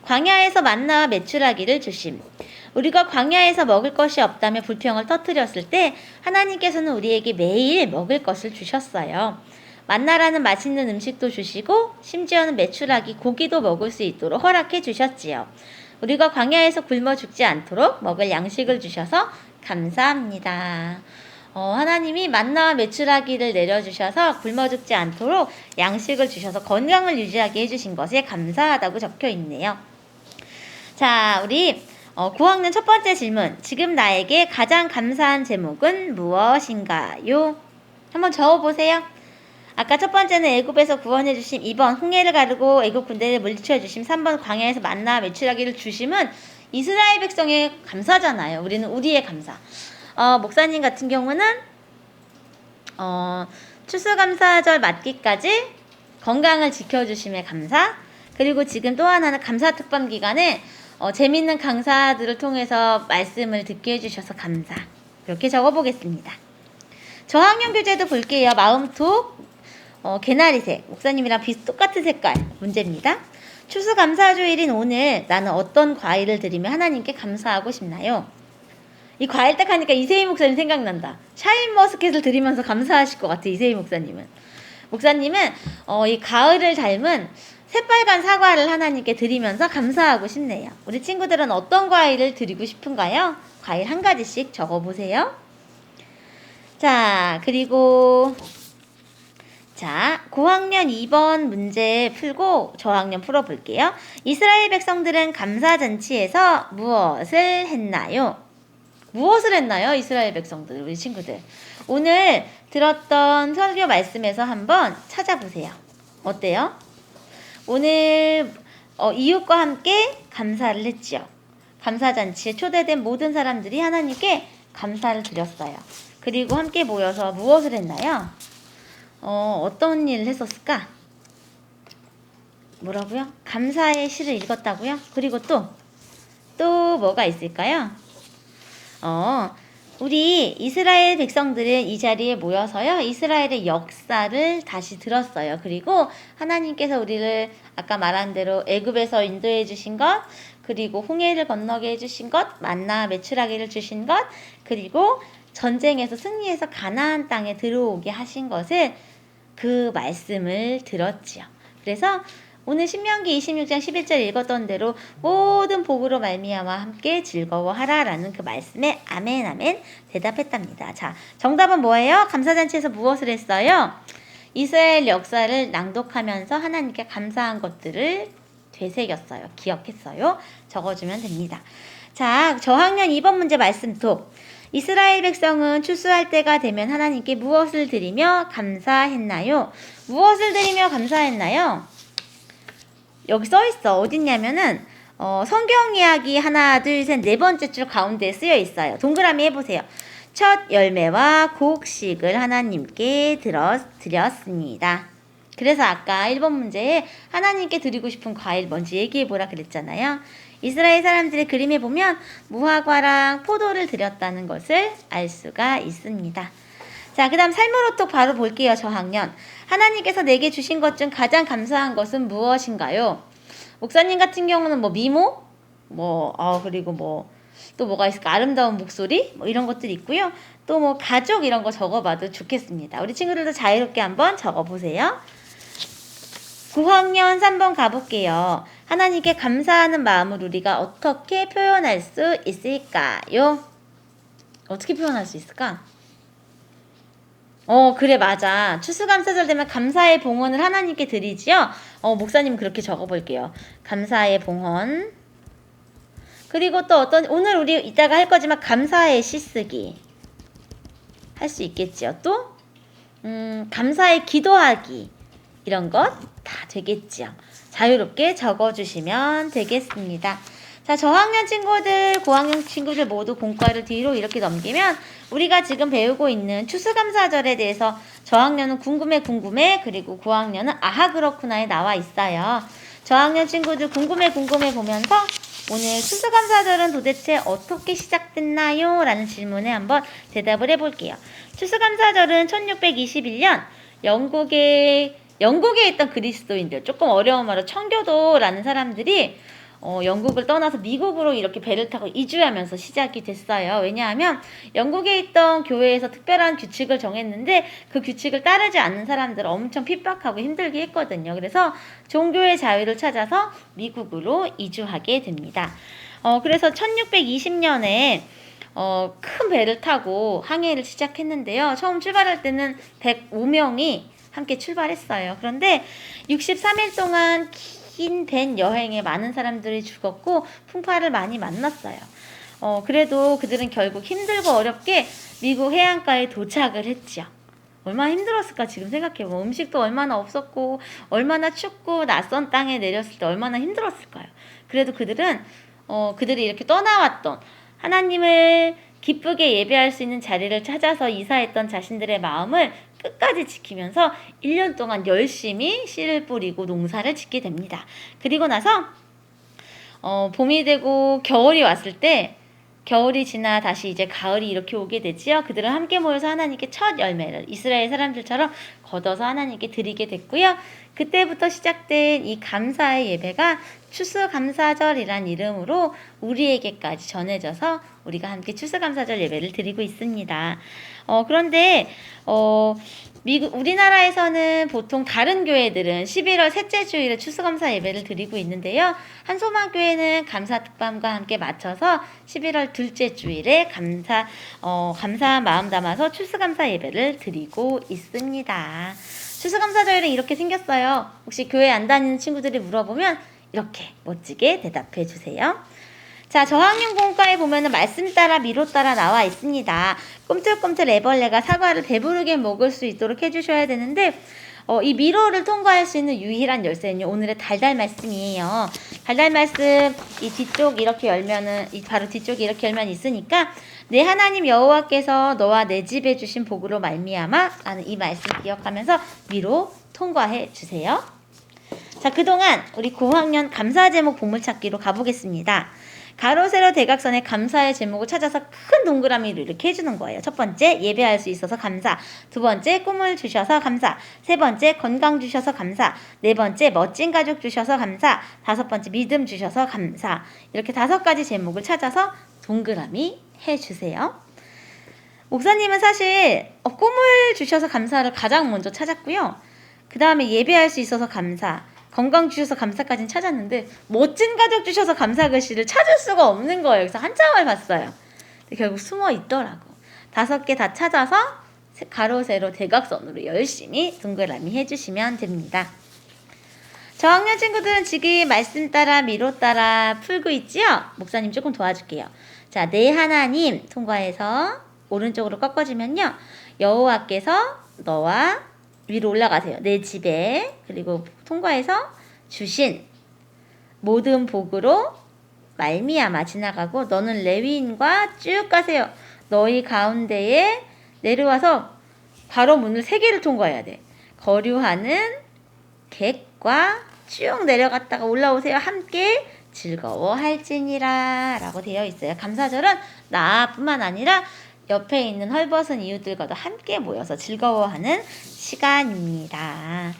광야에서 만나와 메추라기를 주심. 우리가 광야에서 먹을 것이 없다며 불평을 터뜨렸을 때 하나님께서는 우리에게 매일 먹을 것을 주셨어요. 만나라는 맛있는 음식도 주시고 심지어는 메추라기 고기도 먹을 수 있도록 허락해 주셨지요. 우리가 광야에서 굶어 죽지 않도록 먹을 양식을 주셔서 감사합니다. 하나님이 만나와 메추라기를 내려주셔서 굶어 죽지 않도록 양식을 주셔서 건강을 유지하게 해주신 것에 감사하다고 적혀 있네요. 자, 우리 9학년 첫 번째 질문. 지금 나에게 가장 감사한 제목은 무엇인가요? 한번 적어보세요. 아까 첫 번째는 애굽에서 구원해 주심, 2번 홍해를 가르고 애굽 군대를 물리쳐 주심, 3번 광야에서 만나 메추라기를 주심은 이스라엘 백성의 감사잖아요. 우리는 우리의 감사. 목사님 같은 경우는 추수감사절 맞기까지 건강을 지켜주심에 감사, 그리고 지금 또 하나는 감사특반 기간에 재밌는 강사들을 통해서 말씀을 듣게 해주셔서 감사. 이렇게 적어보겠습니다. 저학년 교재도 볼게요. 마음톡 개나리색, 목사님이랑 똑같은 색깔 문제입니다. 추수감사주일인 오늘 나는 어떤 과일을 드리며 하나님께 감사하고 싶나요? 이 과일 딱 하니까 이세희 목사님 생각난다. 샤인머스켓을 드리면서 감사하실 것 같아, 이세희 목사님은. 목사님은 이 가을을 닮은 새빨간 사과를 하나님께 드리면서 감사하고 싶네요. 우리 친구들은 어떤 과일을 드리고 싶은가요? 과일 한 가지씩 적어보세요. 자, 그리고 고학년 2번 문제 풀고 저학년 풀어볼게요. 이스라엘 백성들은 감사잔치에서 무엇을 했나요? 무엇을 했나요? 이스라엘 백성들, 우리 친구들. 오늘 들었던 설교 말씀에서 한번 찾아보세요. 어때요? 오늘 이웃과 함께 감사를 했지요. 감사잔치에 초대된 모든 사람들이 하나님께 감사를 드렸어요. 그리고 함께 모여서 무엇을 했나요? 어떤 일을 했었을까? 뭐라고요? 감사의 시를 읽었다고요? 그리고 또 뭐가 있을까요? 우리 이스라엘 백성들은 이 자리에 모여서요, 이스라엘의 역사를 다시 들었어요. 그리고 하나님께서 우리를 아까 말한 대로 애굽에서 인도해 주신 것, 그리고 홍해를 건너게 해주신 것, 만나 메추라기를 주신 것, 그리고 전쟁에서 승리해서 가나안 땅에 들어오게 하신 것을, 그 말씀을 들었지요. 그래서 오늘 신명기 26장 11절 읽었던 대로 모든 복으로 말미암아 함께 즐거워하라라는 그 말씀에 아멘 아멘 대답했답니다. 자, 정답은 뭐예요? 감사잔치에서 무엇을 했어요? 이스라엘 역사를 낭독하면서 하나님께 감사한 것들을 되새겼어요. 기억했어요. 적어주면 됩니다. 자, 저학년 2번 문제 말씀톡. 이스라엘 백성은 추수할 때가 되면 하나님께 무엇을 드리며 감사했나요? 무엇을 드리며 감사했나요? 여기 써있어. 어딨냐면은 성경 이야기 하나 둘 셋 네 번째 줄 가운데 쓰여 있어요. 동그라미 해보세요. 첫 열매와 곡식을 하나님께 드렸습니다. 그래서 아까 1번 문제에 하나님께 드리고 싶은 과일 뭔지 얘기해보라 그랬잖아요. 이스라엘 사람들의 그림에 보면 무화과랑 포도를 드렸다는 것을 알 수가 있습니다. 자, 그 다음 삶으로톡 바로 볼게요. 저학년. 하나님께서 내게 주신 것 중 가장 감사한 것은 무엇인가요? 목사님 같은 경우는 미모? 그리고 또 뭐가 있을까? 아름다운 목소리? 이런 것들이 있고요. 또 가족 이런 거 적어봐도 좋겠습니다. 우리 친구들도 자유롭게 한번 적어보세요. 9학년 3번 가볼게요. 하나님께 감사하는 마음을 우리가 어떻게 표현할 수 있을까요? 어떻게 표현할 수 있을까? 그래, 맞아. 추수감사절 되면 감사의 봉헌을 하나님께 드리지요. 목사님 그렇게 적어볼게요. 감사의 봉헌. 그리고 또 오늘 우리 이따가 할 거지만 감사의 시쓰기 할 수 있겠지요. 또 감사의 기도하기 이런 것 다 되겠지요. 자유롭게 적어주시면 되겠습니다. 자, 저학년 친구들, 고학년 친구들 모두 공과를 뒤로 이렇게 넘기면 우리가 지금 배우고 있는 추수감사절에 대해서 저학년은 궁금해 그리고 고학년은 아하 그렇구나에 나와 있어요. 저학년 친구들 궁금해 보면서 오늘 추수감사절은 도대체 어떻게 시작됐나요? 라는 질문에 한번 대답을 해볼게요. 추수감사절은 1621년 영국에 있던 그리스도인들, 조금 어려운 말로 청교도라는 사람들이 영국을 떠나서 미국으로 이렇게 배를 타고 이주하면서 시작이 됐어요. 왜냐하면 영국에 있던 교회에서 특별한 규칙을 정했는데 그 규칙을 따르지 않는 사람들을 엄청 핍박하고 힘들게 했거든요. 그래서 종교의 자유를 찾아서 미국으로 이주하게 됩니다. 그래서 1620년에 큰 배를 타고 항해를 시작했는데요. 처음 출발할 때는 105명이 함께 출발했어요. 그런데 63일 동안 긴 밴 여행에 많은 사람들이 죽었고 풍파를 많이 만났어요. 그래도 그들은 결국 힘들고 어렵게 미국 해안가에 도착을 했죠. 얼마나 힘들었을까 지금 생각해보면. 음식도 얼마나 없었고 얼마나 춥고 낯선 땅에 내렸을 때 얼마나 힘들었을까요. 그래도 그들이 이렇게 떠나왔던 하나님을 기쁘게 예배할 수 있는 자리를 찾아서 이사했던 자신들의 마음을 끝까지 지키면서 1년 동안 열심히 씨를 뿌리고 농사를 짓게 됩니다. 그리고 나서 봄이 되고 겨울이 왔을 때 겨울이 지나 다시 이제 가을이 이렇게 오게 되지요. 그들은 함께 모여서 하나님께 첫 열매를 이스라엘 사람들처럼 걷어서 하나님께 드리게 됐고요. 그때부터 시작된 이 감사의 예배가 추수감사절이란 이름으로 우리에게까지 전해져서 우리가 함께 추수감사절 예배를 드리고 있습니다. 그런데 우리나라에서는 보통 다른 교회들은 11월 셋째 주일에 추수감사 예배를 드리고 있는데요. 한소마교회는 감사특밤과 함께 맞춰서 11월 둘째 주일에 감사한 마음 담아서 추수감사 예배를 드리고 있습니다. 추수감사절은 이렇게 생겼어요. 혹시 교회 안 다니는 친구들이 물어보면 이렇게 멋지게 대답해 주세요. 자, 저학년 공과에 보면은 말씀 따라 미로 따라 나와 있습니다. 꿈틀꿈틀 애벌레가 사과를 배부르게 먹을 수 있도록 해주셔야 되는데 이 미로를 통과할 수 있는 유일한 열쇠는요, 오늘의 달달 말씀이에요. 달달 말씀 이 뒤쪽 이렇게 열면은 바로 뒤쪽에 이렇게 열면 있으니까 내 하나님 여호와께서 너와 내 집에 주신 복으로 말미암아 라는 이 말씀 기억하면서 미로 통과해 주세요. 자, 그동안 우리 고학년 감사 제목 보물찾기로 가보겠습니다. 가로 세로 대각선에 감사의 제목을 찾아서 큰 동그라미를 이렇게 해주는 거예요. 첫 번째, 예배할 수 있어서 감사. 두 번째, 꿈을 주셔서 감사. 세 번째, 건강 주셔서 감사. 네 번째, 멋진 가족 주셔서 감사. 다섯 번째, 믿음 주셔서 감사. 이렇게 5가지 제목을 찾아서 동그라미 해주세요. 목사님은 사실 꿈을 주셔서 감사를 가장 먼저 찾았고요. 그 다음에 예배할 수 있어서 감사, 건강 주셔서 감사까지는 찾았는데 멋진 가족 주셔서 감사 글씨를 찾을 수가 없는 거예요. 그래서 한참을 봤어요. 근데 결국 숨어 있더라고. 5개 다 찾아서 가로 세로 대각선으로 열심히 동그라미 해주시면 됩니다. 저학년 친구들은 지금 말씀 따라 미로 따라 풀고 있지요? 목사님 조금 도와줄게요. 자, 내 하나님 통과해서 오른쪽으로 꺾어주면요, 여호와께서 너와 위로 올라가세요. 내 집에. 그리고 통과해서 주신 모든 복으로 말미암아 지나가고 너는 레위인과 쭉 가세요. 너희 가운데에 내려와서 바로 문을 3개를 통과해야 돼. 거류하는 객과 쭉 내려갔다가 올라오세요. 함께 즐거워할지니라 라고 되어 있어요. 감사절은 나뿐만 아니라 옆에 있는 헐벗은 이웃들과도 함께 모여서 즐거워하는 시간입니다.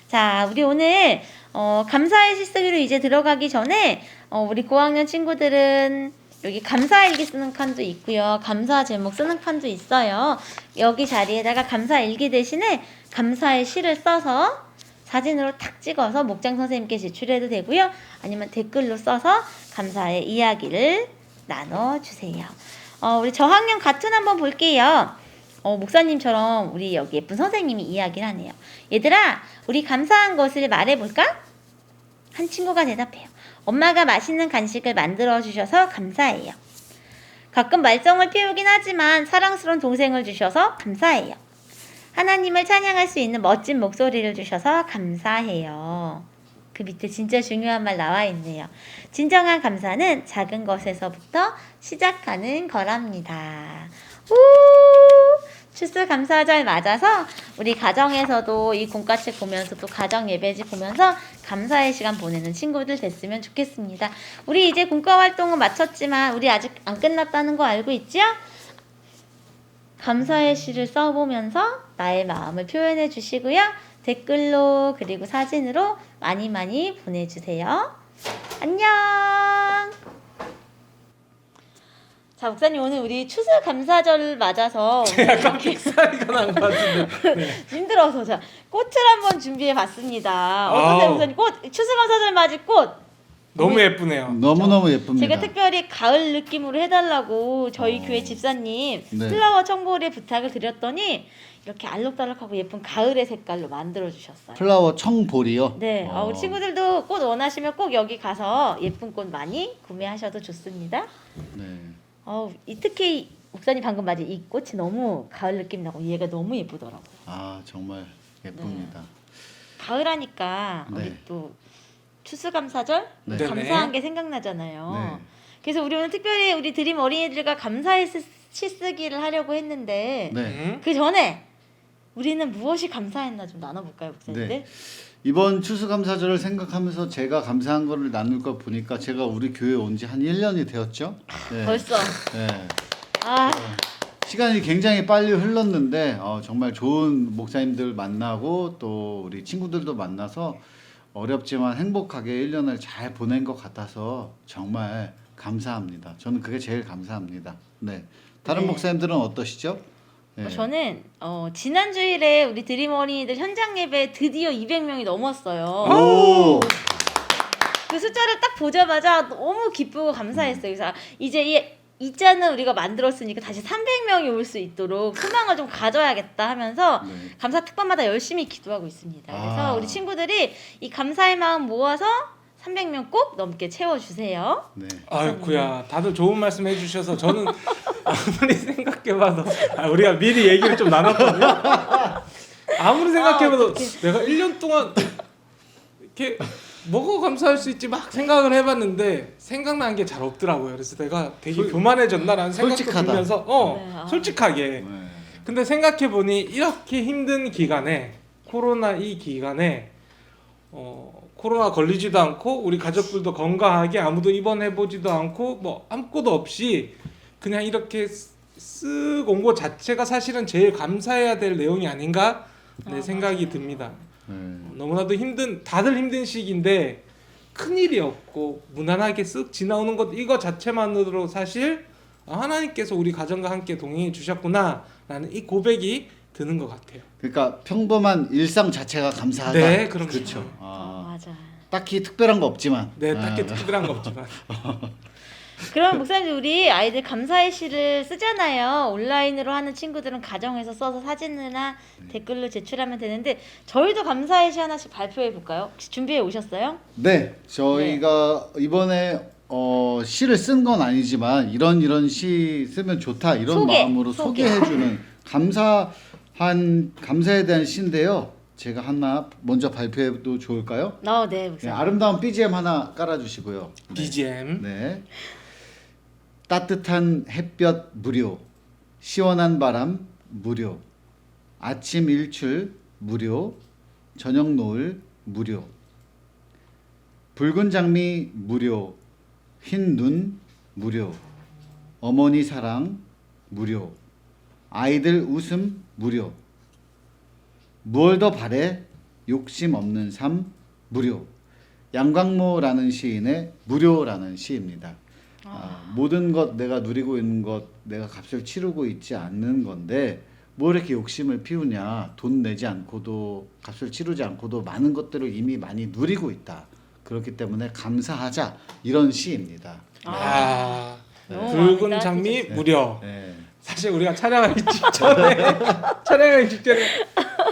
자, 우리 오늘 감사의 시쓰기로 이제 들어가기 전에 우리 고학년 친구들은 여기 감사일기 쓰는 칸도 있고요. 감사 제목 쓰는 칸도 있어요. 여기 자리에다가 감사일기 대신에 감사의 시를 써서 사진으로 탁 찍어서 목장 선생님께 제출해도 되고요. 아니면 댓글로 써서 감사의 이야기를 나눠주세요. 우리 저학년 같은 한번 볼게요. 목사님처럼 우리 여기 예쁜 선생님이 이야기를 하네요. 얘들아, 우리 감사한 것을 말해볼까? 한 친구가 대답해요. 엄마가 맛있는 간식을 만들어 주셔서 감사해요. 가끔 말썽을 피우긴 하지만 사랑스러운 동생을 주셔서 감사해요. 하나님을 찬양할 수 있는 멋진 목소리를 주셔서 감사해요. 그 밑에 진짜 중요한 말 나와 있네요. 진정한 감사는 작은 것에서부터 시작하는 거랍니다. 추수감사절 맞아서 우리 가정에서도 이 공과책 보면서 또 가정 예배지 보면서 감사의 시간 보내는 친구들 됐으면 좋겠습니다. 우리 이제 공과 활동은 마쳤지만 우리 아직 안 끝났다는 거 알고 있죠? 감사의 시를 써보면서 나의 마음을 표현해 주시고요. 댓글로 그리고 사진으로 많이 많이 보내주세요. 안녕. 자, 목사님 오늘 우리 추수감사절 맞아서 약간 빅사리가 난 것 같은데. 네. 힘들어서 자 꽃을 한번 준비해 봤습니다. 어떠세요, 아우. 목사님? 꽃 추수감사절 맞을 꽃. 너무 예쁘네요. 너무너무 예쁩니다. 제가 특별히 가을 느낌으로 해달라고 저희 교회 집사님 네. 플라워 청보리에 부탁을 드렸더니 이렇게 알록달록하고 예쁜 가을의 색깔로 만들어 주셨어요. 플라워 청보리요. 네, 우리 친구들도 꽃 원하시면 꼭 여기 가서 예쁜 꽃 많이 구매하셔도 좋습니다. 네. 특히 목사님 방금 맞은 이 꽃이 너무 가을 느낌 나고 얘가 너무 예쁘더라고요. 아 정말 예쁩니다. 가을 하니까 네. 우리 또 추수감사절 네. 감사한 게 생각나잖아요. 네. 그래서 우리 오늘 특별히 우리 드림 어린이들과 감사의 시 쓰기를 하려고 했는데 네. 그 전에 우리는 무엇이 감사했나 좀 나눠볼까요, 목사님들? 네. 이번 추수감사절을 생각하면서 제가 감사한 거를 나눌 거 보니까 제가 우리 교회 온 지 한 1년이 되었죠. 네. 벌써 네. 아 시간이 굉장히 빨리 흘렀는데 정말 좋은 목사님들 만나고 또 우리 친구들도 만나서 어렵지만 행복하게 1년을 잘 보낸 것 같아서 정말 감사합니다. 저는 그게 제일 감사합니다. 네. 다른 네. 목사님들은 어떠시죠? 네. 저는 지난 주일에 우리 드림 어린이들 현장 예배 드디어 200명이 넘었어요. 오! 그 숫자를 딱 보자마자 너무 기쁘고 감사했어요. 그래서 이제 이 자는 우리가 만들었으니까 다시 300명이 올 수 있도록 소망을 좀 가져야겠다 하면서 네. 감사 특반마다 열심히 기도하고 있습니다. 그래서 아. 우리 친구들이 이 감사의 마음 모아서 300명 꼭 넘게 채워주세요. 네. 아이고야, 다들 좋은 말씀 해주셔서 저는 아무리 생각해봐도 우리가 미리 얘기를 좀 나눴거든요. 아무리 생각해봐도 내가 1년 동안 이렇게 뭐가 감사할 수 있지 막 생각을 해봤는데 생각나는 게 잘 없더라고요. 그래서 내가 되게 교만해졌나라는 생각도 솔직하다. 들면서 네, 솔직하게. 네. 근데 생각해보니 이렇게 힘든 기간에 코로나 이 기간에 코로나 걸리지도 않고 우리 가족들도 건강하게 아무도 입원해보지도 않고 뭐 아무것도 없이 그냥 이렇게 쓱 온 것 자체가 사실은 제일 감사해야 될 내용이 아닌가 생각이 맞아요. 듭니다. 네. 너무나도 다들 힘든 시기인데 큰일이 없고 무난하게 쓱 지나오는 것 이거 자체만으로 사실 하나님께서 우리 가정과 함께 동행해 주셨구나 라는 이 고백이 드는 것 같아요. 그러니까 평범한 일상 자체가 감사하다. 네, 그럼요. 그렇죠. 맞아. 딱히 특별한 거 없지만. 네, 딱히 아, 특별한 거 없지만 그럼 목사님 우리 아이들 감사의 시를 쓰잖아요. 온라인으로 하는 친구들은 가정에서 써서 사진이나 댓글로 제출하면 되는데 저희도 감사의 시 하나씩 발표해 볼까요? 혹시 준비해 오셨어요? 네, 저희가 이번에 시를 쓴 건 아니지만 이런 시 쓰면 좋다 이런 마음으로 소개해주는 감사에 대한 시인데요. 제가 하나 먼저 발표해도 좋을까요? 네, 네, 목사님. 아름다운 BGM 하나 깔아주시고요. 네. BGM 네. 따뜻한 햇볕 무료, 시원한 바람 무료, 아침 일출 무료, 저녁 노을 무료, 붉은 장미 무료, 흰 눈 무료, 어머니 사랑 무료, 아이들 웃음 무료, 무얼 더 바래 욕심 없는 삶 무료. 양광모라는 시인의 무료라는 시입니다. 모든 것 내가 누리고 있는 것 내가 값을 치르고 있지 않는 건데 뭐 이렇게 욕심을 피우냐. 돈 내지 않고도 값을 치르지 않고도 많은 것들을 이미 많이 누리고 있다. 그렇기 때문에 감사하자 이런 시입니다. 너무 붉은 마음이 장미 따뜻해졌어요. 무료. 네. 사실 우리가 촬영하기 직전에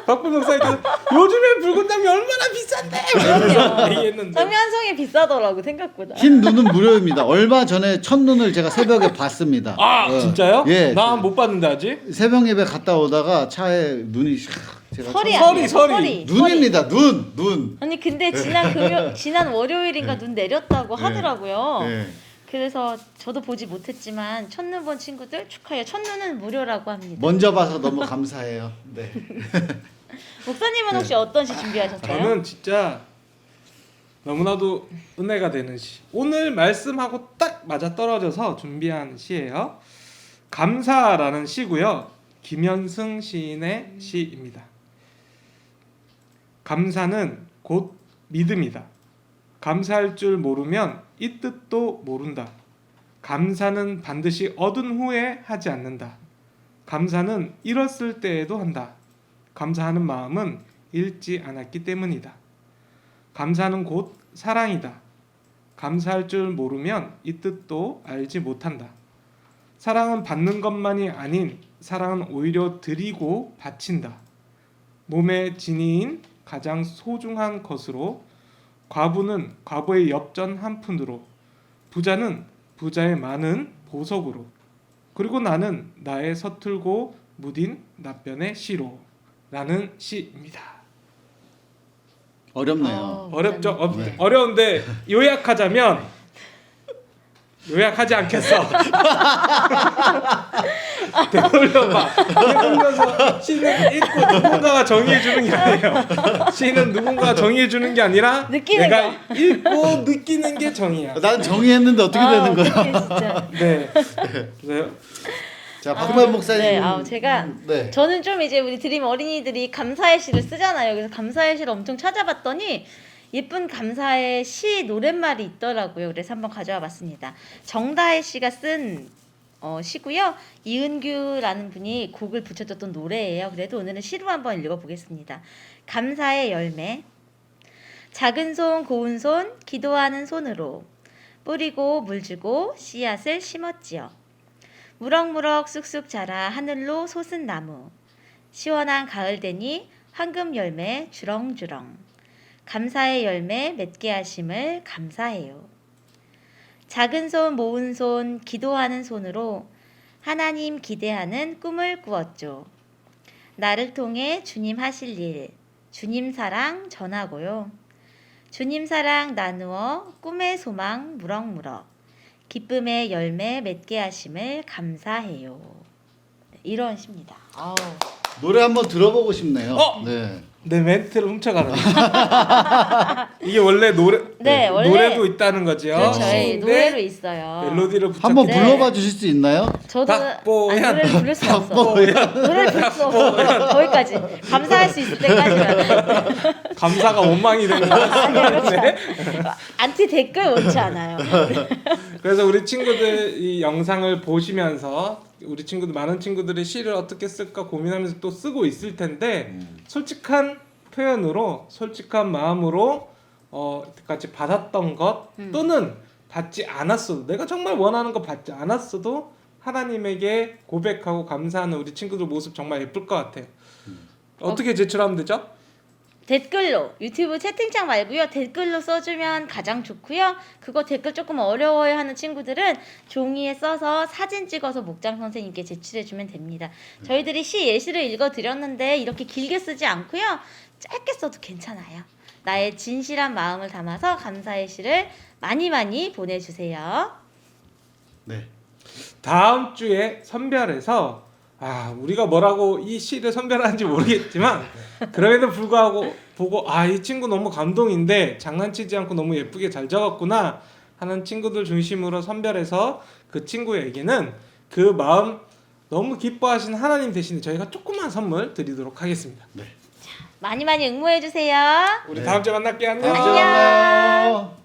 박분 목사님께서 요즘에 붉은 장미 얼마나 비싼데 그럼요. 얘기했는데 장미 한 송이 비싸더라고 생각보다. 흰 눈은 무료입니다. 얼마 전에 첫눈을 제가 새벽에 봤습니다. 진짜요? 예. 나 못 봤는데 아직. 새벽 예배 갔다 오다가 차에 눈이 제가 설이 설이, 아니에요. 설이. 눈입니다. 눈. 아니 근데 지난 월요일인가 눈 내렸다고 하더라고요. 네. 그래서 저도 보지 못했지만 첫눈 본 친구들 축하해요. 첫눈은 무료라고 합니다. 먼저 봐서 너무 감사해요. 네. 목사님은 혹시 어떤 시 준비하셨어요? 저는 진짜 너무나도 은혜가 되는 시. 오늘 말씀하고 딱 맞아 떨어져서 준비한 시예요. 감사라는 시고요. 김현승 시인의 시입니다. 감사는 곧 믿음이다. 감사할 줄 모르면 이 뜻도 모른다. 감사는 반드시 얻은 후에 하지 않는다. 감사는 잃었을 때에도 한다. 감사하는 마음은 잃지 않았기 때문이다. 감사는 곧 사랑이다. 감사할 줄 모르면 이 뜻도 알지 못한다. 사랑은 받는 것만이 아닌 사랑은 오히려 드리고 바친다. 몸의 진이인 가장 소중한 것으로, 과부는 과부의 엽전 한 푼으로, 부자는 부자의 많은 보석으로, 그리고 나는 나의 서툴고 무딘 납변의 시로 라는 시입니다. 어렵네요. 어렵죠? 네. 어려운데 요약하자면 요약하지 않겠어. 되돌려봐. 되돌려서 시는 읽고 누군가가 정의해주는 게 아니에요. 시는 누군가가 정의해주는 게 아니라 느끼는 내가 읽고 느끼는 게 정의야. 난 정의했는데 어떻게 되는 거야? 어떡해, 진짜. 네. 그래요? 자, 박만 목사님. 네, 제가 네. 저는 좀 이제 우리 드림 어린이들이 감사의 시를 쓰잖아요. 그래서 감사의 시를 엄청 찾아봤더니 예쁜 감사의 시 노랫말이 있더라고요. 그래서 한번 가져와 봤습니다. 정다혜 씨가 쓴 시고요. 이은규라는 분이 곡을 붙여줬던 노래예요. 그래도 오늘은 시로 한번 읽어보겠습니다. 감사의 열매. 작은 손 고운 손 기도하는 손으로 뿌리고 물주고 씨앗을 심었지요. 무럭무럭 쑥쑥 자라 하늘로 솟은 나무. 시원한 가을 되니 황금 열매 주렁주렁. 감사의 열매 맺게 하심을 감사해요. 작은 손 모은 손 기도하는 손으로 하나님 기대하는 꿈을 꾸었죠. 나를 통해 주님 하실 일, 주님 사랑 전하고요. 주님 사랑 나누어 꿈의 소망 무럭무럭 기쁨의 열매 맺게 하심을 감사해요. 이런 시입니다. 아우. 노래 한번 들어보고 싶네요. 네. 내 멘트를 훔쳐가는 이게 원래 네, 원래 노래도 있다는 거죠. 그렇죠. 네. 노래로 있어요. 멜로디를 붙여 한번 네. 불러봐 주실 수 있나요? 저도 박보현. 노래를 부를 수 없어. 노래를 부를 수 없어. 거기까지. 감사할 수 있을 때까지만. 감사가 원망이 되는 것 같은데. 안티 댓글 옳지 않아요. 그래서 우리 친구들 이 영상을 보시면서 우리 친구들 많은 친구들이 시를 어떻게 쓸까 고민하면서 또 쓰고 있을 텐데 솔직한 표현으로 솔직한 마음으로 같이 받았던 것 또는 받지 않았어도 내가 정말 원하는 거 받지 않았어도 하나님에게 고백하고 감사하는 우리 친구들 모습 정말 예쁠 것 같아요. 어떻게 제출하면 되죠? 댓글로 유튜브 채팅창 말고요. 댓글로 써주면 가장 좋고요. 그거 댓글 조금 어려워요 하는 친구들은 종이에 써서 사진 찍어서 목장 선생님께 제출해주면 됩니다. 저희들이 시 예시를 읽어드렸는데 이렇게 길게 쓰지 않고요. 짧게 써도 괜찮아요. 나의 진실한 마음을 담아서 감사의 시를 많이 많이 보내주세요. 네. 다음 주에 선별해서 우리가 뭐라고 이 시를 선별하는지 모르겠지만 그럼에도 불구하고 보고 이 친구 너무 감동인데 장난치지 않고 너무 예쁘게 잘 적었구나 하는 친구들 중심으로 선별해서 그 친구에게는 그 마음 너무 기뻐하신 하나님 대신에 저희가 조그만 선물 드리도록 하겠습니다. 많이 많이 응모해주세요. 우리 다음 주에 만날게요. 안녕. 다음 주에 만나요.